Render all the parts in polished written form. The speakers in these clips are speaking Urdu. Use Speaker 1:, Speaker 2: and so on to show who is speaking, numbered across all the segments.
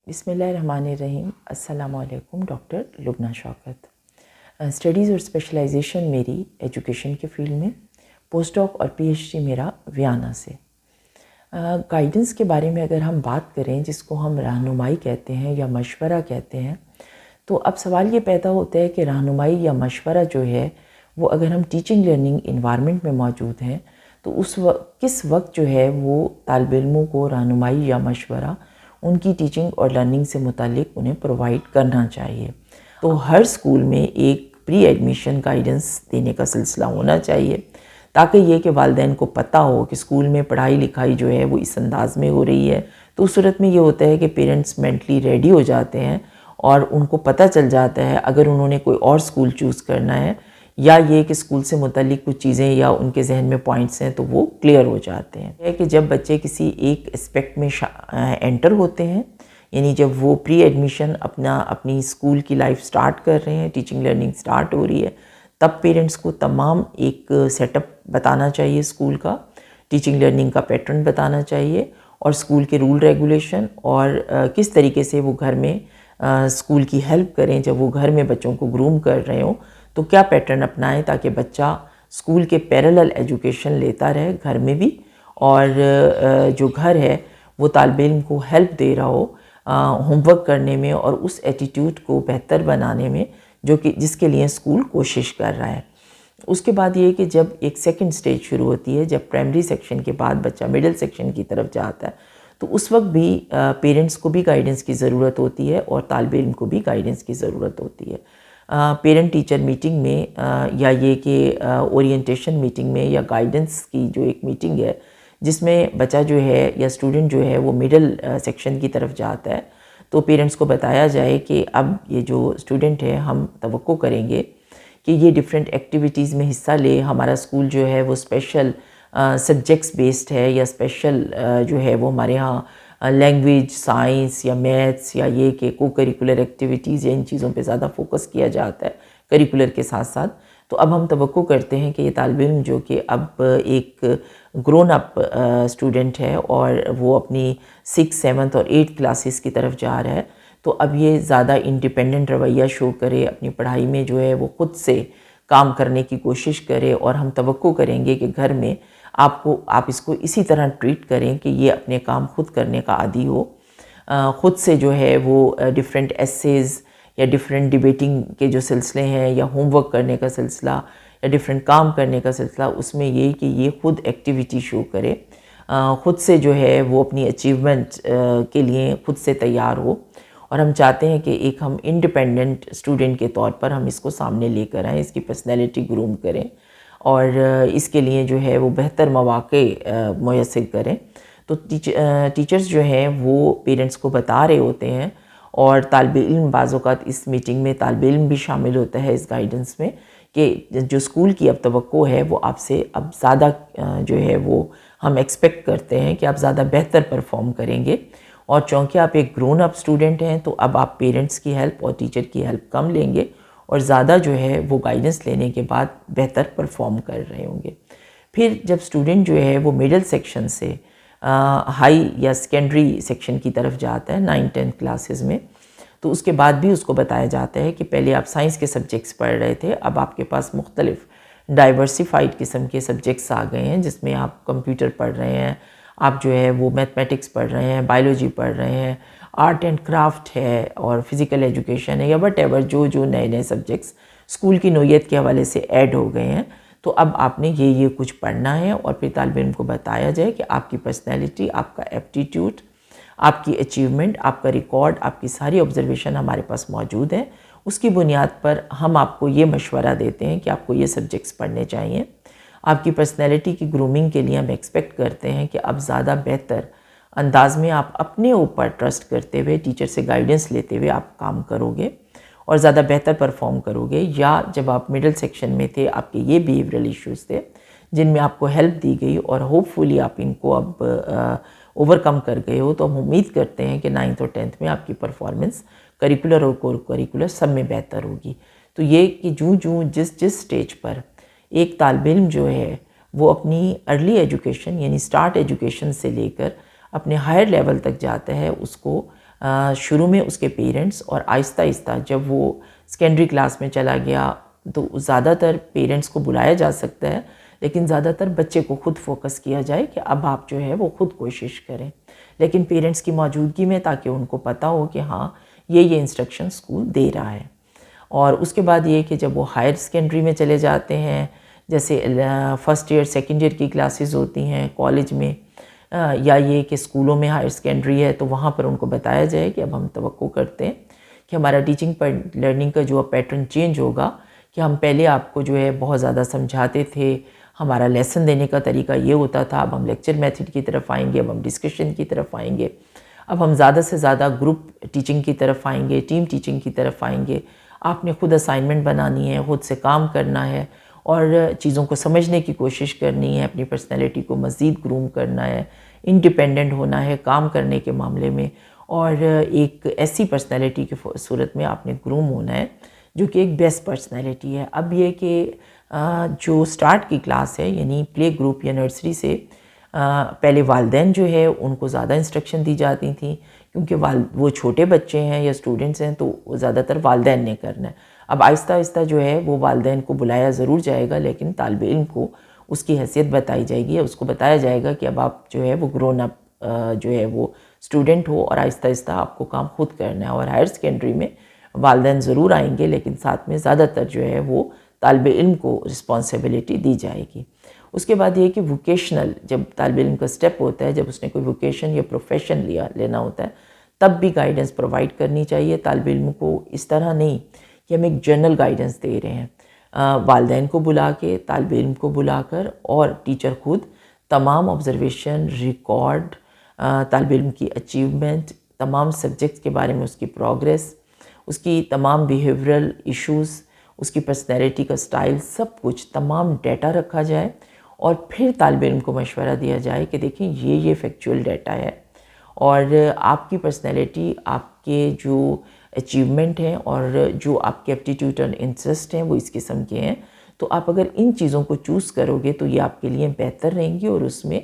Speaker 1: بسم اللہ الرحمن الرحیم. السلام علیکم. ڈاکٹر لبنہ شوکت. اسٹڈیز اور اسپیشلائزیشن میری ایجوکیشن کے فیلڈ میں، پوسٹ ڈاک اور پی ایچ ڈی میرا ویانا سے. گائیڈنس کے بارے میں اگر ہم بات کریں، جس کو ہم رہنمائی کہتے ہیں یا مشورہ کہتے ہیں، تو اب سوال یہ پیدا ہوتا ہے کہ رہنمائی یا مشورہ جو ہے وہ اگر ہم ٹیچنگ لرننگ انوائرمنٹ میں موجود ہیں تو اس وقت کس وقت جو ہے وہ طالب علموں کو رہنمائی یا مشورہ ان کی ٹیچنگ اور لرننگ سے متعلق انہیں پرووائڈ کرنا چاہیے. تو ہر اسکول میں ایک پری ایڈمیشن گائیڈنس دینے کا سلسلہ ہونا چاہیے، تاکہ یہ کہ والدین کو پتہ ہو کہ اسکول میں پڑھائی لکھائی جو ہے وہ اس انداز میں ہو رہی ہے. تو اس صورت میں یہ ہوتا ہے کہ پیرنٹس مینٹلی ریڈی ہو جاتے ہیں اور ان کو پتہ چل جاتا ہے اگر انہوں نے کوئی اور اسکول چوز کرنا ہے یا یہ کہ اسکول سے متعلق کچھ چیزیں یا ان کے ذہن میں پوائنٹس ہیں تو وہ کلیئر ہو جاتے ہیں. ہے کہ جب بچے کسی ایک اسپیکٹ میں انٹر ہوتے ہیں، یعنی جب وہ پری ایڈمیشن اپنی اسکول کی لائف سٹارٹ کر رہے ہیں، ٹیچنگ لرننگ سٹارٹ ہو رہی ہے، تب پیرنٹس کو تمام ایک سیٹ اپ بتانا چاہیے، اسکول کا ٹیچنگ لرننگ کا پیٹرن بتانا چاہیے اور اسکول کے رول ریگولیشن اور کس طریقے سے وہ گھر میں اسکول کی ہیلپ کریں. جب وہ گھر میں بچوں کو گروم کر رہے ہوں تو کیا پیٹرن اپنائیں تاکہ بچہ اسکول کے پیرلل ایجوکیشن لیتا رہے گھر میں بھی، اور جو گھر ہے وہ طالب علم کو ہیلپ دے رہا ہو ہوم ورک کرنے میں اور اس ایٹیٹیوڈ کو بہتر بنانے میں جس کے لیے اسکول کوشش کر رہا ہے. اس کے بعد یہ کہ جب ایک سیکنڈ سٹیج شروع ہوتی ہے، جب پرائمری سیکشن کے بعد بچہ مڈل سیکشن کی طرف جاتا ہے، تو اس وقت بھی پیرنٹس کو بھی گائیڈنس کی ضرورت ہوتی ہے اور طالب علم کو بھی گائیڈنس کی ضرورت ہوتی ہے. پیرنٹ ٹیچر میٹنگ میں یا یہ کہ اورینٹیشن میٹنگ میں یا گائیڈنس کی جو ایک میٹنگ ہے جس میں بچہ جو ہے یا اسٹوڈنٹ جو ہے وہ مڈل سیکشن کی طرف جاتا ہے، تو پیرنٹس کو بتایا جائے کہ اب یہ جو اسٹوڈنٹ ہے ہم توقع کریں گے کہ یہ ڈیفرنٹ ایکٹیویٹیز میں حصہ لے. ہمارا اسکول جو ہے وہ اسپیشل سبجیکٹس بیسڈ ہے یا اسپیشل جو ہے وہ ہمارے ہاں لینگویج، سائنس یا میتھس یا یہ کہ کو کریکولر ایکٹیویٹیز یا ان چیزوں پہ زیادہ فوکس کیا جاتا ہے کریکولر کے ساتھ ساتھ. تو اب ہم توقع کرتے ہیں کہ یہ طالب علم جو کہ اب ایک گرون اپ اسٹوڈنٹ ہے اور وہ اپنی 6، 7 اور 8 کلاسز کی طرف جا رہا ہے، تو اب یہ زیادہ انڈیپینڈنٹ رویہ شو کرے، اپنی پڑھائی میں جو ہے وہ خود سے کام کرنے کی کوشش کرے. اور ہم توقع کریں گے کہ گھر میں آپ اس کو اسی طرح ٹریٹ کریں کہ یہ اپنے کام خود کرنے کا عادی ہو، خود سے جو ہے وہ ڈیفرنٹ ایسیز یا ڈیفرنٹ ڈیبیٹنگ کے جو سلسلے ہیں یا ہوم ورک کرنے کا سلسلہ یا ڈیفرنٹ کام کرنے کا سلسلہ، اس میں یہ کہ یہ خود ایکٹیویٹی شو کرے، خود سے جو ہے وہ اپنی اچیومنٹ کے لیے خود سے تیار ہو. اور ہم چاہتے ہیں کہ ایک ہم انڈیپینڈنٹ اسٹوڈنٹ کے طور پر ہم اس کو سامنے لے کر آئیں، اس کی پرسنالٹی گروم کریں اور اس کے لیے جو ہے وہ بہتر مواقع میسر کریں. تو ٹیچرز جو ہیں وہ پیرنٹس کو بتا رہے ہوتے ہیں اور طالب علم بعض اوقات اس میٹنگ میں طالب علم بھی شامل ہوتا ہے اس گائیڈنس میں کہ جو اسکول کی اب توقع ہے وہ آپ سے اب زیادہ جو ہے وہ ہم ایکسپیکٹ کرتے ہیں کہ آپ زیادہ بہتر پرفارم کریں گے. اور چونکہ آپ ایک گرون اپ اسٹوڈنٹ ہیں تو اب آپ پیرنٹس کی ہیلپ اور ٹیچر کی ہیلپ کم لیں گے اور زیادہ جو ہے وہ گائیڈنس لینے کے بعد بہتر پرفارم کر رہے ہوں گے. پھر جب اسٹوڈنٹ جو ہے وہ مڈل سیکشن سے ہائی یا سیکنڈری سیکشن کی طرف جاتا ہے 9، 10 کلاسز میں، تو اس کے بعد بھی اس کو بتایا جاتا ہے کہ پہلے آپ سائنس کے سبجیکٹس پڑھ رہے تھے، اب آپ کے پاس مختلف ڈائیورسیفائڈ قسم کے سبجیکٹس آ گئے ہیں جس میں آپ کمپیوٹر پڑھ رہے ہیں، آپ جو ہے وہ میتھمیٹکس پڑھ رہے ہیں، بائیولوجی پڑھ رہے ہیں، آرٹ اینڈ کرافٹ ہے اور فزیکل ایجوکیشن ہے یا وٹ ایور جو نئے سبجیکٹس اسکول کی نوعیت کے حوالے سے ایڈ ہو گئے ہیں. تو اب آپ نے یہ کچھ پڑھنا ہے اور پھر طالب علم کو بتایا جائے کہ آپ کی پرسنالٹی، آپ کا ایپٹیٹیوڈ، آپ کی اچیومنٹ، آپ کا ریکارڈ، آپ کی ساری آبزرویشن ہمارے پاس موجود ہے. اس کی بنیاد پر ہم آپ کو یہ مشورہ دیتے ہیں کہ آپ کو یہ سبجیکٹس پڑھنے چاہیے. آپ کی پرسنالٹی کی گرومنگ کے لیے ہم ایکسپیکٹ کرتے ہیں کہ اب زیادہ بہتر انداز میں آپ اپنے اوپر ٹرسٹ کرتے ہوئے ٹیچر سے گائیڈنس لیتے ہوئے آپ کام کرو گے اور زیادہ بہتر پرفارم کرو گے. یا جب آپ مڈل سیکشن میں تھے آپ کے یہ بیہیورل ایشوز تھے جن میں آپ کو ہیلپ دی گئی اور ہوپ فلی آپ ان کو اب اوور کم کر گئے ہو، تو ہم امید کرتے ہیں کہ 9th اور 10th میں آپ کی پرفارمنس کریکولر اور کور کریکولر سب میں بہتر ہوگی. تو یہ کہ جس سٹیج پر ایک طالب علم جو ہے وہ اپنی ارلی ایجوکیشن یعنی سٹارٹ ایجوکیشن سے لے کر اپنے ہائر لیول تک جاتا ہے، اس کو شروع میں اس کے پیرنٹس، اور آہستہ آہستہ جب وہ سیکنڈری کلاس میں چلا گیا تو زیادہ تر پیرنٹس کو بلایا جا سکتا ہے، لیکن زیادہ تر بچے کو خود فوکس کیا جائے کہ اب آپ جو ہے وہ خود کوشش کریں، لیکن پیرنٹس کی موجودگی میں، تاکہ ان کو پتہ ہو کہ ہاں یہ انسٹرکشن اسکول دے رہا ہے۔ اور اس کے بعد یہ کہ جب وہ ہائر سیکنڈری میں چلے جاتے ہیں، جیسے فرسٹ ایئر سیکنڈ ایئر کی کلاسز ہوتی ہیں کالج میں، یا یہ کہ اسکولوں میں ہائر سیکنڈری ہے، تو وہاں پر ان کو بتایا جائے کہ اب ہم توقع کرتے ہیں کہ ہمارا ٹیچنگ پر لرننگ کا جو پیٹرن چینج ہوگا، کہ ہم پہلے آپ کو جو ہے بہت زیادہ سمجھاتے تھے، ہمارا لیسن دینے کا طریقہ یہ ہوتا تھا، اب ہم لیکچر میتھڈ کی طرف آئیں گے، اب ہم ڈسکشن کی طرف آئیں گے، اب ہم زیادہ سے زیادہ گروپ ٹیچنگ کی طرف آئیں گے، ٹیم ٹیچنگ کی طرف آئیں گے۔ آپ نے خود اسائنمنٹ بنانی ہے، خود سے کام کرنا ہے، اور چیزوں کو سمجھنے کی کوشش کرنی ہے، اپنی پرسنالٹی کو مزید گروم کرنا ہے، انڈیپینڈنٹ ہونا ہے کام کرنے کے معاملے میں، اور ایک ایسی پرسنالٹی کی صورت میں آپ نے گروم ہونا ہے جو کہ ایک بیسٹ پرسنالٹی ہے۔ اب یہ کہ جو سٹارٹ کی کلاس ہے، یعنی پلے گروپ یا نرسری سے پہلے والدین جو ہے ان کو زیادہ انسٹرکشن دی جاتی تھیں، کیونکہ وہ چھوٹے بچے ہیں یا اسٹوڈنٹس ہیں، تو زیادہ تر والدین نے کرنا ہے۔ اب آہستہ آہستہ جو ہے وہ والدین کو بلایا ضرور جائے گا، لیکن طالب علم کو اس کی حیثیت بتائی جائے گی، اس کو بتایا جائے گا کہ اب آپ جو ہے وہ گرون اپ جو ہے وہ اسٹوڈنٹ ہو، اور آہستہ آہستہ آپ کو کام خود کرنا ہے۔ اور ہائر سیکنڈری میں والدین ضرور آئیں گے، لیکن ساتھ میں زیادہ تر جو ہے وہ طالب علم کو رسپانسبلٹی دی جائے گی۔ اس کے بعد یہ کہ ووکیشنل جب طالب علم کا سٹیپ ہوتا ہے، جب اس نے کوئی ووکیشن یا پروفیشن لینا ہوتا ہے، تب بھی گائیڈنس پرووائڈ کرنی چاہیے طالب علم کو۔ اس طرح نہیں کہ ہم ایک جنرل گائیڈنس دے رہے ہیں، والدین کو بلا کے، طالب علم کو بلا کر، اور ٹیچر خود تمام آبزرویشن، ریکارڈ، طالب علم کی اچیومنٹ، تمام سبجیکٹس کے بارے میں اس کی پروگریس، اس کی تمام بیہیورل ایشوز، اس کی پرسنالٹی کا سٹائل، سب کچھ تمام ڈیٹا رکھا جائے، اور پھر طالب علم کو مشورہ دیا جائے کہ دیکھیں یہ فیکچول ڈیٹا ہے، اور آپ کی پرسنالٹی، آپ کے جو اچیومنٹ ہیں اور جو آپ کے ایپٹیٹیوڈ اور انٹرسٹ ہیں وہ اس قسم کے ہیں، تو آپ اگر ان چیزوں کو چوز کرو گے تو یہ آپ کے لیے بہتر رہیں گی، اور اس میں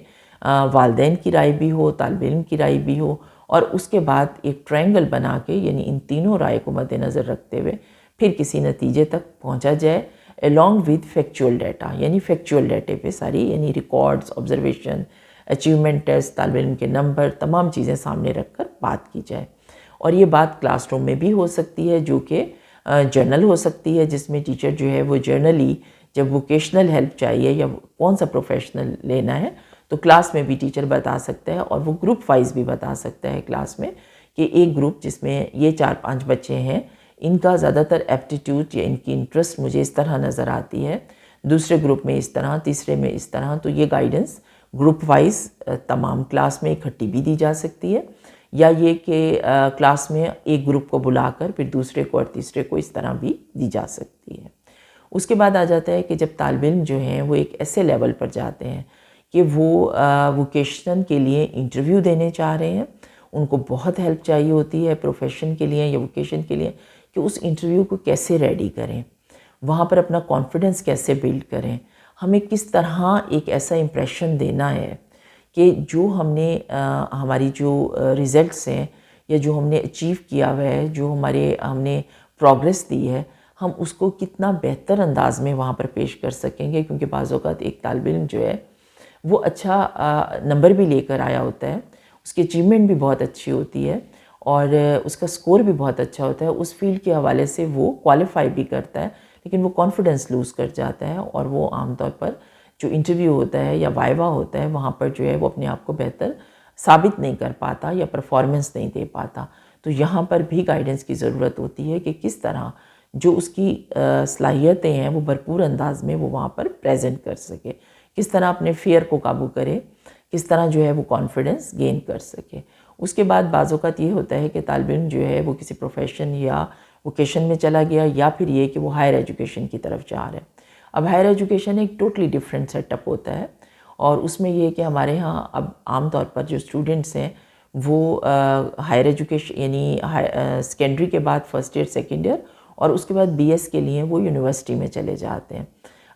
Speaker 1: والدین کی رائے بھی ہو، طالب علم کی رائے بھی ہو، اور اس کے بعد ایک ٹرائنگل بنا کے، یعنی ان تینوں رائے کو مد نظر رکھتے ہوئے پھر کسی نتیجے تک پہنچا جائے، along with فیکچول ڈیٹا، یعنی فیکچول ڈیٹے پہ ساری، یعنی ریکارڈز، آبزرویشن، اچیومنٹ ٹیسٹ، طالب علم کے نمبر، تمام چیزیں سامنے رکھ کر بات کی جائے۔ اور یہ بات کلاس روم میں بھی ہو سکتی ہے، جو کہ جرنل ہو سکتی ہے، جس میں ٹیچر جو ہے وہ جرنلی جب ووکیشنل ہیلپ چاہیے یا کون سا پروفیشنل لینا ہے، تو کلاس میں بھی ٹیچر بتا سکتا ہے، اور وہ گروپ وائز بھی بتا سکتا ہے کلاس میں، کہ ایک گروپ جس میں یہ 4-5 بچے ہیں، ان کا زیادہ تر ایپٹیٹیوڈ یا ان کی انٹرسٹ مجھے اس طرح نظر آتی ہے، دوسرے گروپ میں اس طرح، تیسرے میں اس طرح، تو یہ گائیڈنس گروپ وائز تمام کلاس میں اکٹھی بھی دی جا سکتی ہے، یا یہ کہ کلاس میں ایک گروپ کو بلا کر پھر دوسرے کو اور تیسرے کو اس طرح بھی دی جا سکتی ہے۔ اس کے بعد آ جاتا ہے کہ جب طالب علم جو ہیں وہ ایک ایسے لیول پر جاتے ہیں کہ وہ ووکیشن کے لیے انٹرویو دینے چاہ رہے ہیں، ان کو بہت ہیلپ چاہیے ہوتی ہے پروفیشن کے لیے یا ووکیشن کے لیے، کہ اس انٹرویو کو کیسے ریڈی کریں، وہاں پر اپنا کانفیڈنس کیسے بلڈ کریں، ہمیں کس طرح ایک ایسا امپریشن دینا ہے کہ جو ہم نے ہماری جو ریزلٹس ہیں یا جو ہم نے اچیو کیا ہوا ہے، جو ہم نے پروگریس دی ہے، ہم اس کو کتنا بہتر انداز میں وہاں پر پیش کر سکیں گے، کیونکہ بعض اوقات ایک طالب علم جو ہے وہ اچھا نمبر بھی لے کر آیا ہوتا ہے، اس کی اچیومنٹ بھی بہت اچھی ہوتی ہے، اور اس کا سکور بھی بہت اچھا ہوتا ہے، اس فیلڈ کے حوالے سے وہ کوالیفائی بھی کرتا ہے، لیکن وہ کانفیڈنس لوز کر جاتا ہے، اور وہ عام طور پر جو انٹرویو ہوتا ہے یا وائوا ہوتا ہے، وہاں پر جو ہے وہ اپنے آپ کو بہتر ثابت نہیں کر پاتا یا پرفارمنس نہیں دے پاتا۔ تو یہاں پر بھی گائیڈنس کی ضرورت ہوتی ہے کہ کس طرح جو اس کی صلاحیتیں ہیں وہ بھرپور انداز میں وہ وہاں پر پریزنٹ کر سکے، کس طرح اپنے فیئر کو قابو کرے، کس طرح جو ہے وہ کانفیڈنس گین کر سکے۔ اس کے بعد بعض اوقات یہ ہوتا ہے کہ طالب علم جو ہے وہ کسی پروفیشن یا ووکیشن میں چلا گیا، یا پھر یہ کہ وہ ہائر ایجوکیشن کی طرف جا رہا ہے۔ اب ہائر ایجوکیشن ایک ٹوٹلی ڈفرینٹ سیٹ اپ ہوتا ہے، اور اس میں یہ کہ ہمارے ہاں اب عام طور پر جو اسٹوڈنٹس ہیں وہ ہائر ایجوکیشن یعنی سیکنڈری کے بعد فرسٹ ایئر سیکنڈ ایئر، اور اس کے بعد بی ایس کے لیے وہ یونیورسٹی میں چلے جاتے ہیں۔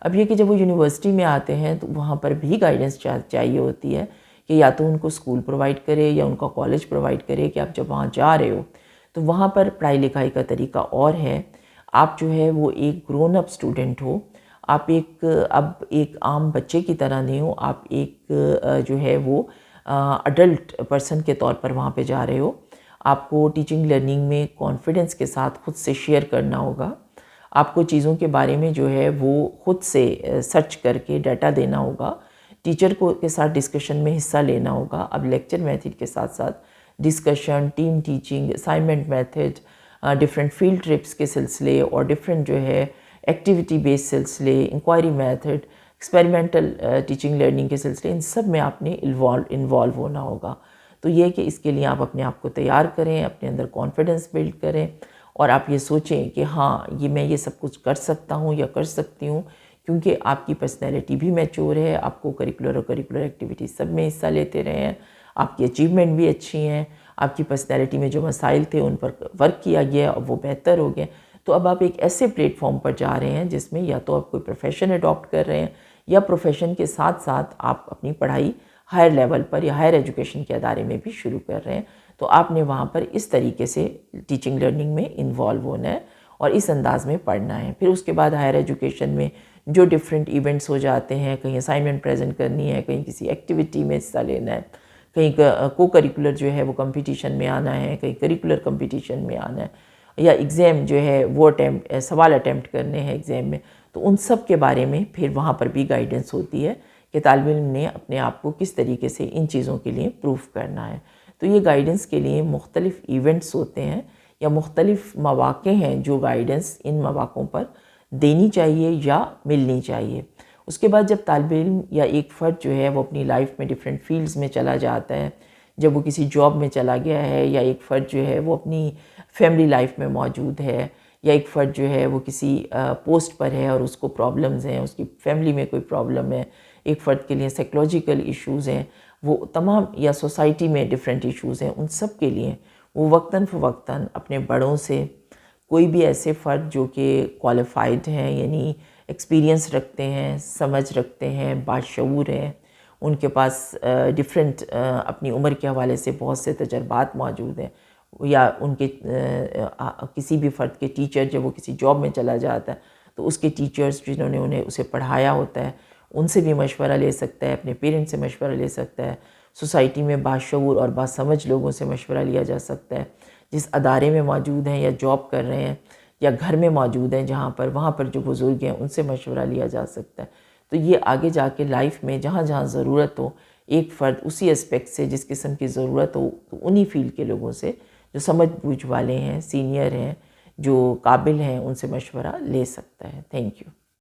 Speaker 1: اب یہ کہ جب وہ یونیورسٹی میں آتے ہیں تو وہاں پر بھی گائیڈنس چاہیے ہوتی ہے کہ یا تو ان کو اسکول پرووائڈ کرے یا ان کا کالج پرووائڈ کرے کہ آپ جب وہاں جا رہے ہو تو وہاں پر پڑھائی لکھائی کا طریقہ اور ہے. آپ جو ہے وہ ایک گرون اپ اسٹوڈنٹ ہو, آپ اب ایک عام بچے کی طرح نہیں ہو, آپ ایک جو ہے وہ اڈلٹ پرسن کے طور پر وہاں پہ جا رہے ہو. آپ کو ٹیچنگ لرننگ میں کانفیڈنس کے ساتھ خود سے شیئر کرنا ہوگا. آپ کو چیزوں کے بارے میں جو ہے وہ خود سے سرچ کر کے ڈیٹا دینا ہوگا. ٹیچر کے ساتھ ڈسکشن میں حصہ لینا ہوگا. اب لیکچر میتھڈ کے ساتھ ساتھ discussion, team teaching, assignment method, different field trips کے سلسلے اور ڈفرینٹ جو ہے ایکٹیویٹی بیس سلسلے, inquiry method, experimental teaching learning کے سلسلے, ان سب میں آپ نے انوالو ہونا ہوگا. تو یہ کہ اس کے لیے آپ اپنے آپ کو تیار کریں, اپنے اندر کانفیڈنس بلڈ کریں اور آپ یہ سوچیں کہ ہاں میں یہ سب کچھ کر سکتا ہوں یا کر سکتی ہوں, کیونکہ آپ کی پرسنالٹی بھی میچور ہے, آپ کو کریکولر ایکٹیویٹیز سب میں حصہ لیتے رہے ہیں, آپ کی اچیومنٹ بھی اچھی ہیں, آپ کی پرسنالٹی میں جو مسائل تھے ان پر ورک کیا گیا اور وہ بہتر ہو گئے. تو اب آپ ایک ایسے پلیٹ فارم پر جا رہے ہیں جس میں یا تو آپ کوئی پروفیشن اڈاپٹ کر رہے ہیں یا پروفیشن کے ساتھ ساتھ آپ اپنی پڑھائی ہائر لیول پر یا ہائر ایجوکیشن کے ادارے میں بھی شروع کر رہے ہیں. تو آپ نے وہاں پر اس طریقے سے ٹیچنگ لرننگ میں انوالو ہونا ہے اور اس انداز میں پڑھنا ہے. پھر اس کے بعد ہائر ایجوکیشن میں جو ڈفرینٹ ایونٹس ہو جاتے ہیں, کہیں اسائنمنٹ پریزنٹ کرنی ہے, کہیں کسی ایکٹیویٹی میں حصہ لینا ہے, کہیں کو کریکولر جو ہے وہ کمپٹیشن میں آنا ہے, کہیں کریکولر کمپٹیشن میں آنا ہے, یا ایگزام جو ہے وہ سوال اٹیمپٹ کرنے ہیں ایگزام میں. تو ان سب کے بارے میں پھر وہاں پر بھی گائیڈنس ہوتی ہے کہ طالب علم نے اپنے آپ کو کس طریقے سے ان چیزوں کے لیے پروف کرنا ہے. تو یہ گائیڈنس کے لیے مختلف ایونٹس ہوتے ہیں یا مختلف مواقع ہیں جو گائیڈنس ان مواقعوں پر دینی چاہیے یا ملنی چاہیے. اس کے بعد جب طالب علم یا ایک فرد جو ہے وہ اپنی لائف میں ڈفرینٹ فیلڈز میں چلا جاتا ہے, جب وہ کسی جاب میں چلا گیا ہے, یا ایک فرد جو ہے وہ اپنی فیملی لائف میں موجود ہے, یا ایک فرد جو ہے وہ کسی پوسٹ پر ہے اور اس کو پرابلمز ہیں, اس کی فیملی میں کوئی پرابلم ہے, ایک فرد کے لیے سائیکولوجیکل ایشوز ہیں, وہ تمام, یا سوسائٹی میں ڈفرینٹ ایشوز ہیں, ان سب کے لیے وہ وقتاً فوقتاً اپنے بڑوں سے, کوئی بھی ایسے فرد جو کہ کوالیفائڈ ہیں یعنی ایکسپیرینس رکھتے ہیں, سمجھ رکھتے ہیں, باشعور ہیں, ان کے پاس ڈفرینٹ اپنی عمر کے حوالے سے بہت سے تجربات موجود ہیں, یا ان کے کسی بھی فرد کے ٹیچر جب وہ کسی جاب میں چلا جاتا ہے تو اس کے ٹیچرز جنہوں نے اسے پڑھایا ہوتا ہے ان سے بھی مشورہ لے سکتا ہے, اپنے پیرنٹس سے مشورہ لے سکتا ہے, سوسائٹی میں باشعور اور باسمجھ لوگوں سے مشورہ لیا جا سکتا ہے, جس ادارے میں موجود ہیں یا جاب کر رہے ہیں یا گھر میں موجود ہیں جہاں پر, وہاں پر جو بزرگ ہیں ان سے مشورہ لیا جا سکتا ہے. تو یہ آگے جا کے لائف میں جہاں جہاں ضرورت ہو, ایک فرد اسی اسپیکٹ سے جس قسم کی ضرورت ہو تو انہی فیلڈ کے لوگوں سے جو سمجھ بوجھ والے ہیں, سینئر ہیں, جو قابل ہیں, ان سے مشورہ لے سکتا ہے. Thank you.